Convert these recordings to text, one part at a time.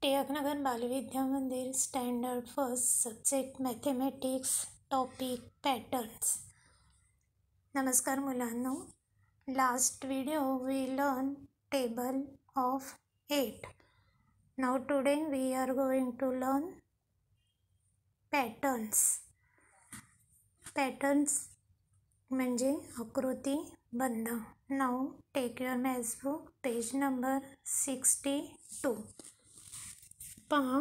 Tilaknagar Balvidya Mandir standard first subject mathematics topic patterns. नमस्कार मुलांनो, last video we learn table of 8. Now today we are going to learn patterns. Patterns म्हणजे आकृती बंध. Now take your maths book, page number 62. पहा,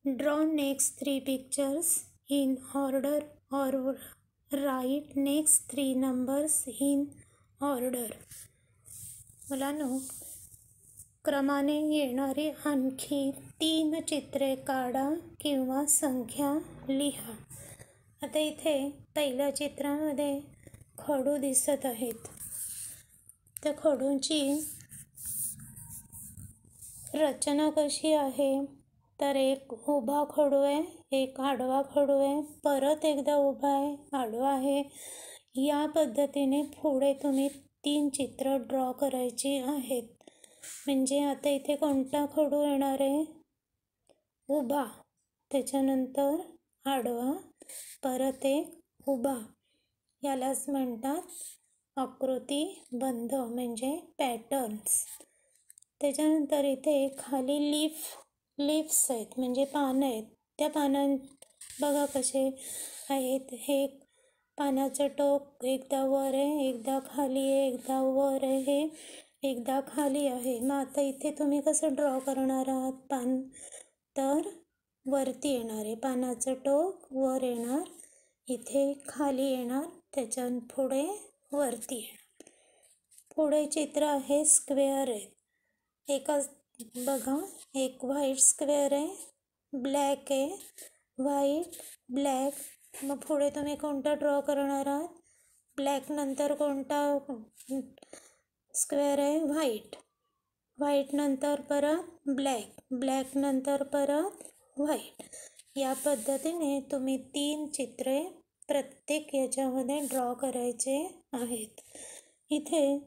draw next 3 pictures in order or write next 3 numbers in order. मुलांनो, क्रमाने येणारी आणखी 3 चित्रे काढा किंवा संख्या लिहा. आता इथे पहिल्या चित्रामध्ये खडू दिसत आहेत. त्या खडूची रचना कशी आहे तर एक उभा खडू आहे, एक आडवा खडू आहे, परत एकदा उभा आहे, आडवा आहे. या पद्धतीने पुढे तुम्ही 3 चित्र ड्रॉ करायची आहेत. म्हणजे आता इथे कोणता खडू येणार आहे? उभा, त्याच्यानंतर आडवा, परत एक उभा. यालाच म्हणतात आकृती बंध म्हणजे पॅटर्न्स. त्याच्यानंतर इथे खाली लीव्स आहेत म्हणजे पानं आहेत. त्या पानां बघा कसे आहेत. हे पानाचं टोक एकदा वर आहे, एकदा खाली आहे, एकदा वर आहे, एकदा खाली आहे. मग आता इथे तुम्ही कसं ड्रॉ करणार आहात? पान तर वरती येणार आहे, पानाचं टोक वर येणार, इथे खाली येणार, त्याच्या पुढे वरती येणार. पुढे चित्र आहे स्क्वेअर आहे. बघा, एक व्हाईट स्क्वेअर आहे, ब्लॅक आहे, व्हाईट ब्लॅक. मग पुढे तुम्ही कोणता ड्रॉ करणार आहात? ब्लॅक नंतर कोणता स्क्वेअर आहे? व्हाईट. व्हाईट नंतर परत ब्लॅक, ब्लॅक नंतर परत व्हाईट. या पद्धतीने तुम्ही 3 चित्रे प्रत्येक याच्यामध्ये ड्रॉ करायचे आहेत. इथे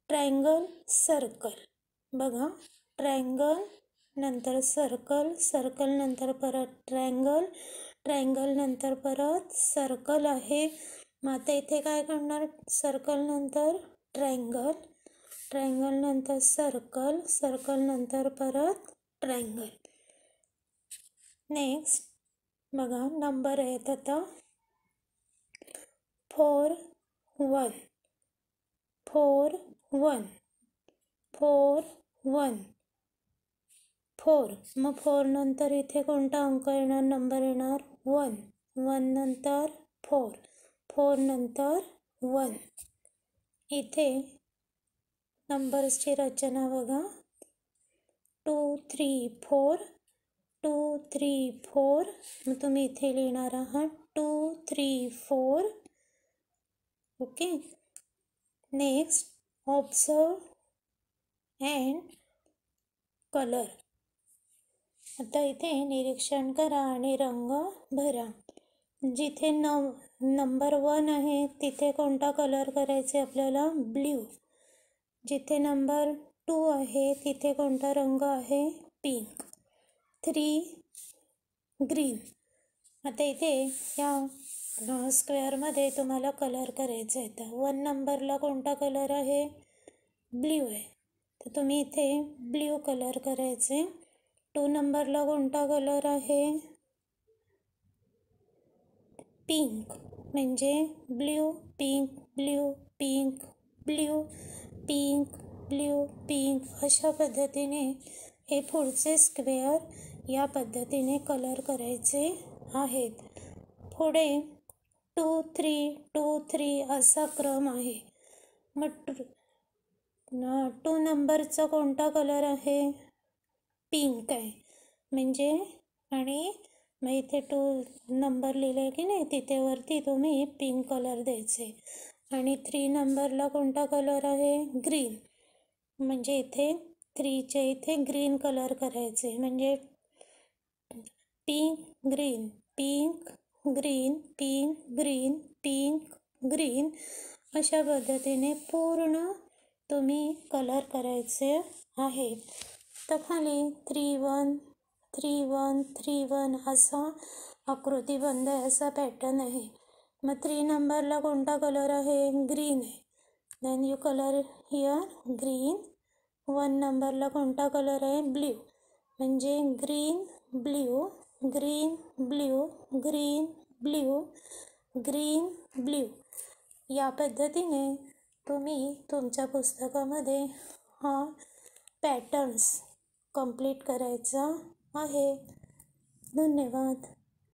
ट्रायंगल, सर्कल बघा, ट्रायंगल नंतर सर्कल, सर्कल नंतर परत ट्रायंगल, ट्रायंगल नंतर परत सर्कल आहे. मग आता इथे काय करणार? सर्कल नंतर ट्रायंगल, ट्रायंगल नंतर सर्कल, सर्कल नंतर परत ट्रायंगल. नेक्स्ट बघा, नंबर आहेत आता 4 1 4 1 4 1 4. मग 4 नंतर इथे कोणता अंक येणार? नंबर येणार 1. 1 नंतर 4, 4 नंतर 1. इथे नंबर्सची रचना बघा, 2 3 4 2 3 4. मग तुम्ही इथे लिहिणार आहात 2 3 4. Okay. Next observe and colour. आता इथे निरीक्षण करा आणि रंग भरा. जिथे नंबर 1 आहे तिथे कोणता कलर करायचे आपल्याला? ब्ल्यू. जिथे नंबर 2 आहे तिथे कोणता रंग आहे? पिंक. 3 ग्रीन. आता इथे या स्क्वेअरमध्ये तुम्हाला कलर करायचा आहे. तर 1 नंबरला कोणता कलर आहे? ब्ल्यू आहे, तर तुम्ही इथे ब्ल्यू कलर करायचे. 2 नंबरला कोणता कलर आहे? पिंक. म्हणजे blue pink blue pink blue pink blue pink. अशा पद्धतीने हे पुढचे स्क्वेअर या पद्धतीने कलर करायचे आहेत. पुढे 2 3 2 3 असा क्रम आहे. मग 2 नंबरचा कोणता कलर आहे? पिंक आहे. म्हणजे आणि मग इथे 2 नंबर लिहिले की नाही, तिथे वरती तुम्ही पिंक कलर द्यायचे. आणि 3 नंबरला कोणता कलर आहे? ग्रीन. म्हणजे इथे 3च्या इथे ग्रीन कलर करायचे. म्हणजे pink green pink green pink green pink green. अशा पद्धतीने पूर्ण तुम्ही कलर करायचे आहे. तर खाली 3 1 3 1 3 1 असा आकृतीबंध आहे, असा पॅटर्न आहे. मग 3 नंबरला कोणता कलर आहे? ग्रीन आहे. Then you colour here green. 1 नंबरला कोणता कलर आहे? ब्ल्यू. म्हणजे green blue green blue green blue green blue. या पद्धतीने तुम्ही तुमच्या पुस्तकामध्ये हा पॅटर्न्स कंप्लीट करायचा आहे. धन्यवाद.